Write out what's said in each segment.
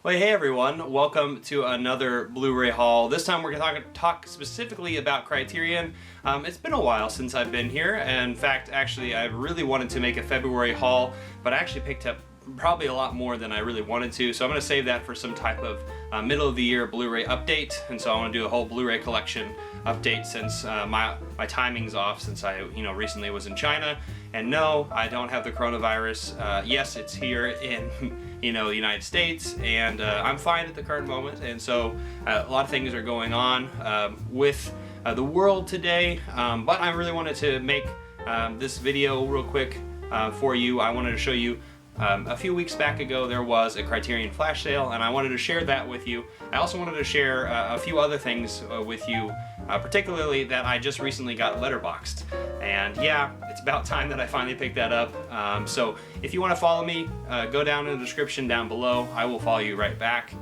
Well, hey everyone, welcome to another Blu-ray haul. This time we're going to talk specifically about Criterion. It's been a while since I've been here. In fact, actually, I really wanted to make a February haul, but I actually picked up probably a lot more than I really wanted to, so I'm going to save that for some type of middle of the year Blu-ray update. And so I want to do a whole Blu-ray collection update since my timing's off, since I recently was in China. And no, I don't have the coronavirus. Yes, it's here in the United States, and I'm fine at the current moment. And so a lot of things are going on with the world today, but I really wanted to make this video real quick for you. I wanted to show you a few weeks back ago there was a Criterion flash sale, and I wanted to share that with you. I also wanted to share a few other things with you, particularly that I just recently got Letterboxd. And yeah, it's about time that I finally picked that up. So if you want to follow me, go down in the description down below. I will follow you right back.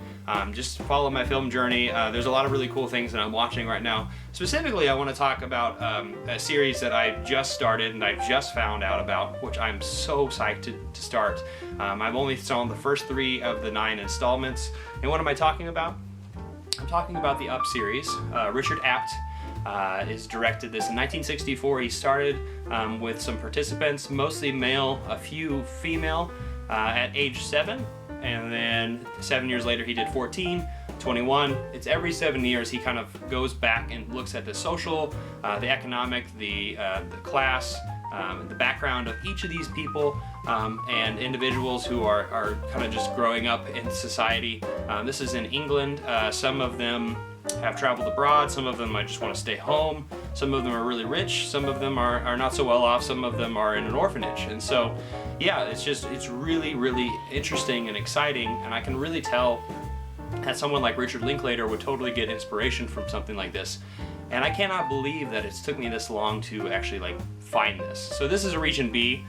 Just follow my film journey. There's a lot of really cool things that I'm watching right now. Specifically, I want to talk about a series that I just started and I just found out about, which I'm so psyched to start. I've only saw the first 3 of the 9 installments. And what am I talking about? I'm talking about the Up series. Richard Apt is directed this in 1964. He started with some participants, mostly male, a few female, at age 7. And then 7 years later he did 14, 21. It's every 7 years he kind of goes back and looks at the social, the economic, the class, the background of each of these people and individuals who are kind of just growing up in society. This is in England. Some of them have traveled abroad, some of them might just want to stay home, some of them are really rich, some of them are not so well off, some of them are in an orphanage. And so yeah, it's really, really interesting and exciting, and I can really tell that someone like Richard Linklater would totally get inspiration from something like this. And I cannot believe that it's took me this long to actually find this. So this is a Region B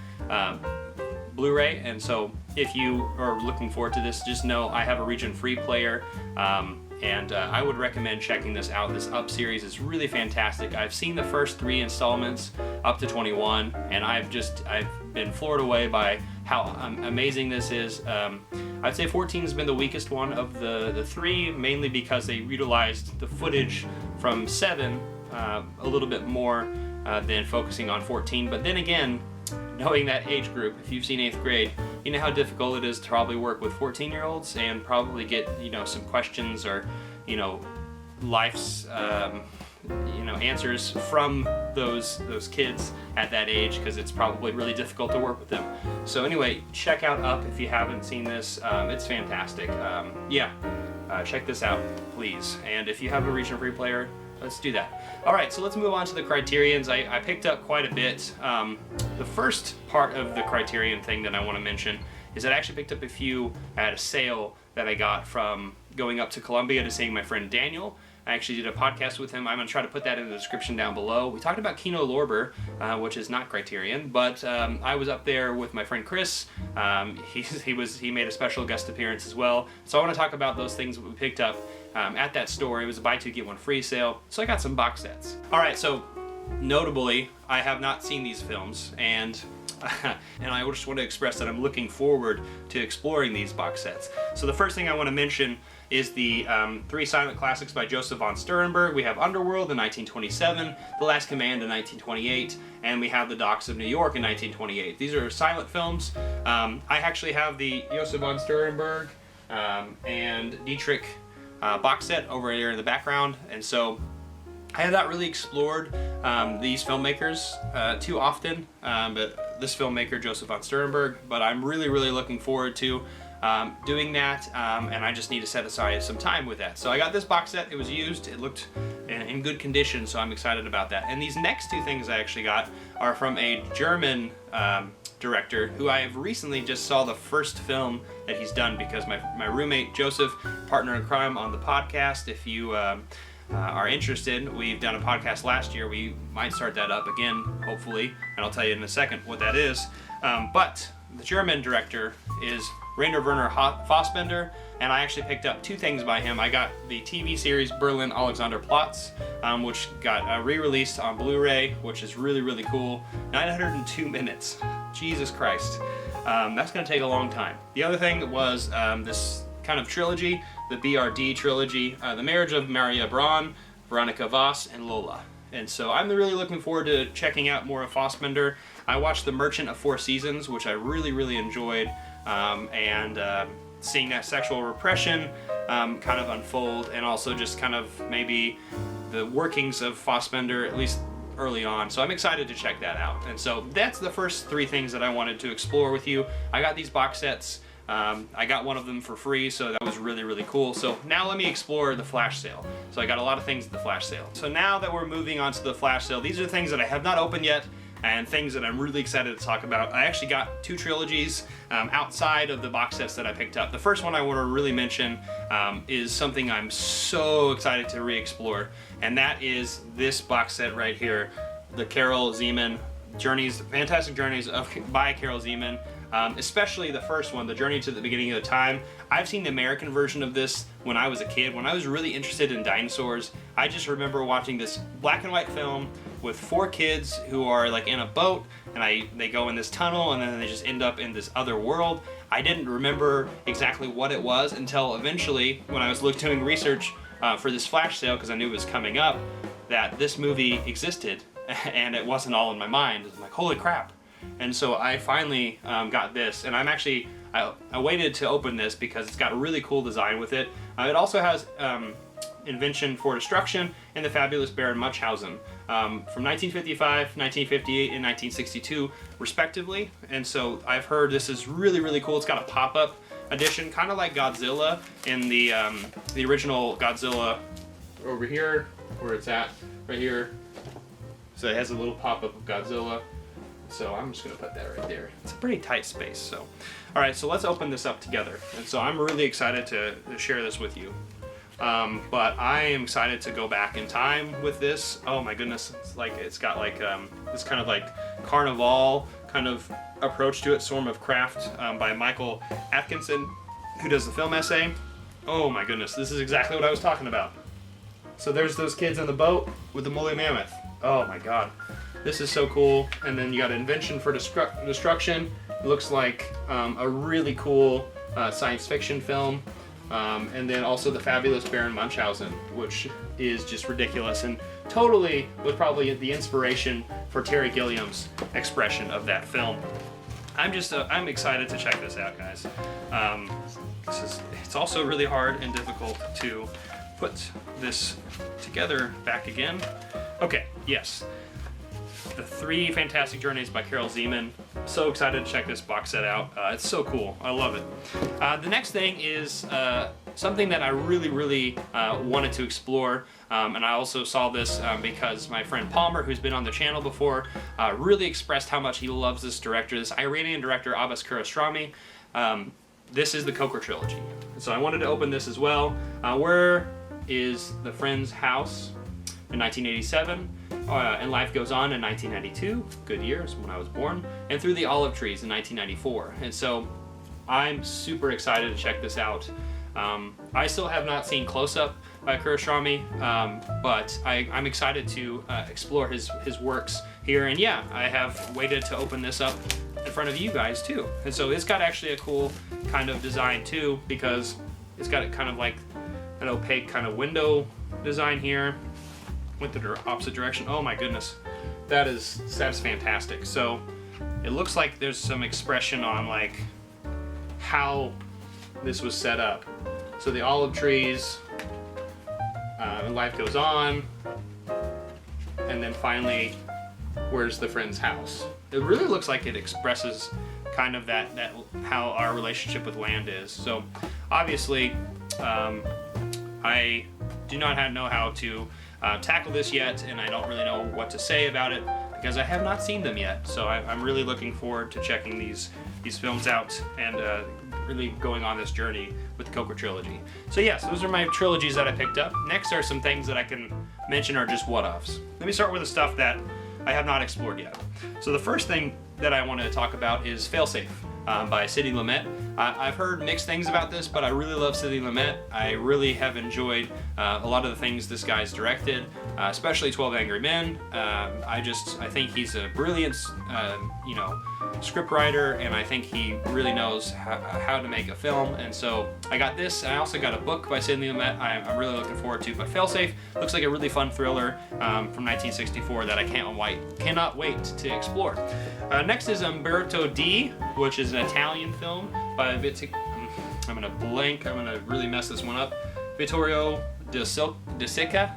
Blu-ray, and so if you are looking forward to this, just know I have a Region Free player. And I would recommend checking this out. This Up series is really fantastic. I've seen the first 3 installments up to 21, and I've been floored away by how amazing this is. I'd say 14 has been the weakest one of the 3, mainly because they utilized the footage from 7 a little bit more than focusing on 14. But then again, knowing that age group, if you've seen 8th grade, you know how difficult it is to probably work with 14-year-olds and probably get some questions or life's answers from those kids at that age, because it's probably really difficult to work with them. So anyway, check out Up if you haven't seen this. It's fantastic. Check this out, please. And if you have a Region Free player, let's do that. All right, so let's move on to the Criterions. I picked up quite a bit. The first part of the Criterion thing that I want to mention is that I actually picked up a few at a sale that I got from going up to Columbia to seeing my friend Daniel. I actually did a podcast with him. I'm going to try to put that in the description down below. We talked about Kino Lorber, which is not Criterion, but I was up there with my friend Chris. He made a special guest appearance as well. So I want to talk about those things that we picked up at that store. It was a buy 2 get 1 free sale, so I got some box sets. All right, so notably, I have not seen these films, and I just want to express that I'm looking forward to exploring these box sets. So the first thing I want to mention is the 3 silent classics by Joseph von Sternberg. We have Underworld in 1927, The Last Command in 1928, and we have The Docks of New York in 1928. These are silent films. I actually have the Joseph von Sternberg and Dietrich box set over here in the background, and so I have not really explored these filmmakers too often, but this filmmaker, Joseph von Sternberg, but I'm really, really looking forward to doing that, and I just need to set aside some time with that. So I got this box set. It was used. It looked in good condition, so I'm excited about that. And these next 2 things I actually got are from a German director who I have recently just saw the first film that he's done, because my roommate Joseph, partner in crime on the podcast, if you are interested, we've done a podcast last year. We might start that up again, hopefully, and I'll tell you in a second what that is. But the German director is Rainer Werner Fassbender, and I actually picked up 2 things by him. I got the TV series Berlin Alexanderplatz, which got re-released on Blu-ray, which is really, really cool. 902 minutes. Jesus Christ. That's going to take a long time. The other thing was this kind of trilogy, the BRD trilogy, The Marriage of Maria Braun, Veronica Voss, and Lola. And so I'm really looking forward to checking out more of Fassbinder. I watched The Merchant of Four Seasons, which I really enjoyed, and seeing that sexual repression kind of unfold, and also just kind of maybe the workings of Fassbinder, at least early on. So I'm excited to check that out. And so that's the first three things that I wanted to explore with you. I got these box sets. I got one of them for free, so that was really cool. So now let me explore the flash sale. So I got a lot of things at the flash sale. So now that we're moving on to the flash sale, these are the things that I have not opened yet, and things that I'm really excited to talk about. I actually got two trilogies outside of the box sets that I picked up. The first one I want to really mention is something I'm so excited to re-explore, and that is this box set right here, the Carol Zeman Fantastic Journeys by Carol Zeman. Especially the first one, The Journey to the Beginning of the Time. I've seen the American version of this when I was a kid. When I was really interested in dinosaurs, I just remember watching this black and white film with four kids who are like in a boat, and they go in this tunnel, and then they just end up in this other world. I didn't remember exactly what it was until eventually, when I was doing research for this flash sale, because I knew it was coming up, that this movie existed, and it wasn't all in my mind. I'm like, holy crap. And so I finally got this, and I waited to open this because it's got a really cool design with it. It also has Invention for Destruction and The Fabulous Baron Munchausen from 1955, 1958, and 1962 respectively. And so I've heard this is really cool. It's got a pop-up edition, kind of like Godzilla in the original Godzilla over here, where it's at, right here. So it has a little pop-up of Godzilla. So I'm just going to put that right there. It's a pretty tight space. So, all right, so let's open this up together. And so I'm really excited to share this with you. But I am excited to go back in time with this. Oh my goodness, it's got like this kind of like carnival kind of approach to it, Storm of Craft by Michael Atkinson, who does the film essay. Oh my goodness, this is exactly what I was talking about. So there's those kids in the boat with the woolly mammoth. Oh my god. This is so cool. And then you got Invention for Destruction. It looks like a really cool science fiction film. And then also The Fabulous Baron Munchausen, which is just ridiculous and totally was probably the inspiration for Terry Gilliam's expression of that film. I'm excited to check this out, guys. It's also really hard and difficult to put this together back again. Okay, yes. The Three Fantastic Journeys by Carol Zeman. So excited to check this box set out. It's so cool. I love it. The next thing is something that I really wanted to explore. And I also saw this because my friend Palmer, who's been on the channel before, really expressed how much he loves this director, this Iranian director, Abbas Kiarostami. This is the Coker trilogy. So I wanted to open this as well. Where is the Friend's House in 1987? And Life Goes On in 1992, good years when I was born, and Through the Olive Trees in 1994. And so I'm super excited to check this out. I still have not seen Close Up by Kiarostami, but I'm excited to explore his works here. And yeah, I have waited to open this up in front of you guys too. And so it's got actually a cool kind of design too, because it's got kind of like an opaque kind of window design here. Went the opposite direction. Oh my goodness, that's fantastic. So it looks like there's some expression on like how this was set up. So the olive trees, and Life Goes On, and then finally, where's the Friend's House? It really looks like it expresses kind of that how our relationship with land is. So obviously, I do not know how to tackle this yet, and I don't really know what to say about it because I have not seen them yet. So I'm really looking forward to checking these films out and really going on this journey with the Coker trilogy. So yes, those are my trilogies that I picked up. Next are some things that I can mention are just what-offs. Let me start with the stuff that I have not explored yet. So the first thing that I want to talk about is Failsafe by Sidney Lumet. I've heard mixed things about this, but I really love Sidney Lumet. I really have enjoyed a lot of the things this guy's directed, especially 12 Angry Men. I think he's a brilliant, scriptwriter, and I think he really knows how to make a film. And so I got this, and I also got a book by Sidney Lumet I'm really looking forward to. But Failsafe looks like a really fun thriller from 1964 that I cannot wait to explore. Next is Umberto D, which is an Italian film by I'm gonna blank. I'm gonna really mess this one up. Vittorio De Sica.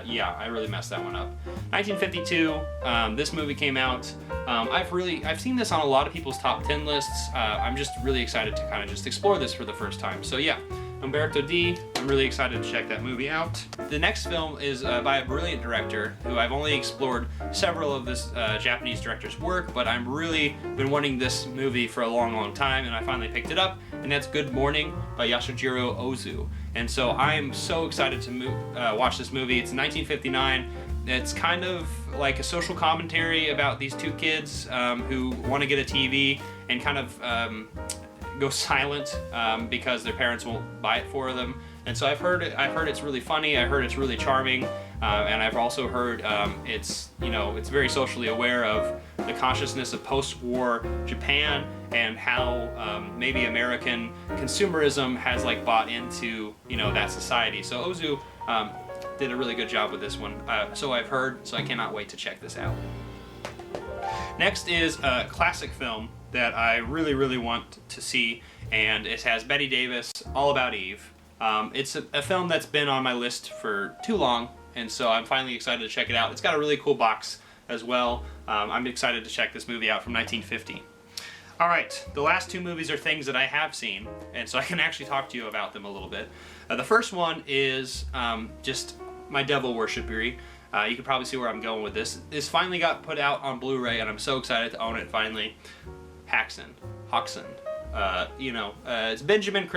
Yeah, I really messed that one up. 1952. This movie came out. I've seen this on a lot of people's top 10 lists. I'm just really excited to kind of just explore this for the first time. So yeah, Umberto D. I'm really excited to check that movie out. The next film is by a brilliant director who I've only explored several of this Japanese director's work, but I'm really been wanting this movie for a long time, and I finally picked it up, and that's Good Morning by Yasujiro Ozu. And so I'm so excited to watch this movie. It's 1959. It's kind of like a social commentary about these two kids who want to get a TV and kind of go silent because their parents won't buy it for them. And so I've heard it's really funny. I heard it's really charming, and I've also heard it's very socially aware of the consciousness of post-war Japan and how maybe American consumerism has like bought into that society. So Ozu did a really good job with this one. So I've heard. So I cannot wait to check this out. Next is a classic film that I really want to see, and it has Bette Davis, All About Eve. It's a film that's been on my list for too long, and so I'm finally excited to check it out. It's got a really cool box as well. I'm excited to check this movie out from 1950. All right, the last two movies are things that I have seen, and so I can actually talk to you about them a little bit. The first one is just my devil worshippery. You can probably see where I'm going with this. This finally got put out on Blu-ray, and I'm so excited to own it finally. Haxan. It's Benjamin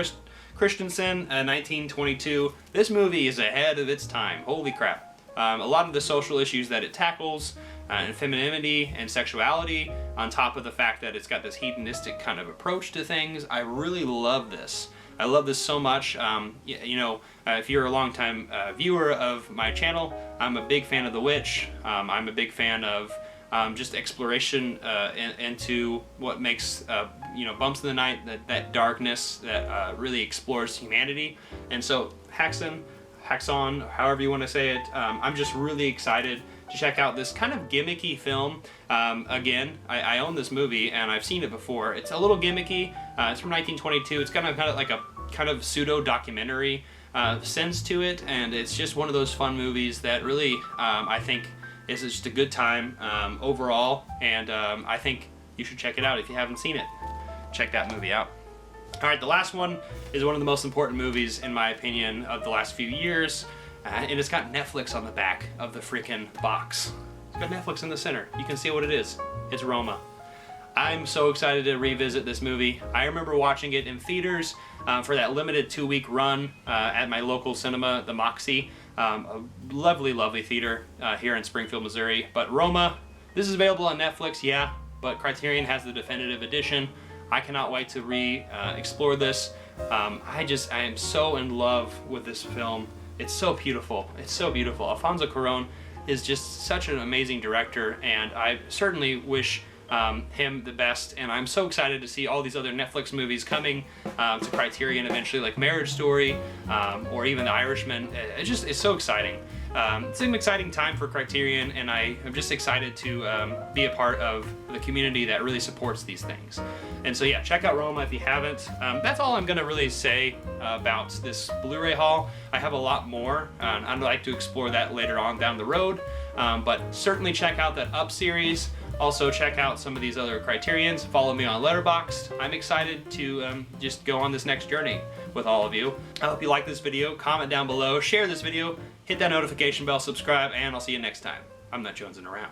Christensen, 1922. This movie is ahead of its time. Holy crap. A lot of the social issues that it tackles, and femininity and sexuality, on top of the fact that it's got this hedonistic kind of approach to things. I really love this. I love this so much. If you're a longtime viewer of my channel, I'm a big fan of The Witch. I'm a big fan of just exploration into what makes Bumps in the Night, that darkness that really explores humanity. And so Haxan, however you want to say it, I'm just really excited to check out this kind of gimmicky film. Again, I own this movie and I've seen it before. It's a little gimmicky. It's from 1922. It's kind of like a kind of pseudo documentary sense to it, and it's just one of those fun movies that really I think is just a good time overall, and I think you should check it out if you haven't seen it. Check that movie out. All right, the last one is one of the most important movies, in my opinion, of the last few years, and it's got Netflix on the back of the freaking box. It's got Netflix in the center. You can see what it is. It's Roma. I'm so excited to revisit this movie. I remember watching it in theaters for that limited 2-week run at my local cinema, the Moxie. A lovely theater here in Springfield, Missouri. But Roma, this is available on Netflix, yeah, but Criterion has the definitive edition. I cannot wait to explore this. I am so in love with this film. It's so beautiful. It's so beautiful. Alfonso Cuarón is just such an amazing director, and I certainly wish him the best, and I'm so excited to see all these other Netflix movies coming to Criterion eventually, like Marriage Story or even The Irishman. It's so exciting. It's an exciting time for Criterion, and I am just excited to be a part of the community that really supports these things. And so yeah, check out Roma if you haven't. That's all I'm gonna really say about this Blu-ray haul. I have a lot more, and I'd like to explore that later on down the road, but certainly check out that Up series. Also check out some of these other Criterions. Follow me on Letterboxd. I'm excited to just go on this next journey with all of you. I hope you like this video. Comment down below, share this video, hit that notification bell, subscribe, and I'll see you next time. I'm not jonesing around.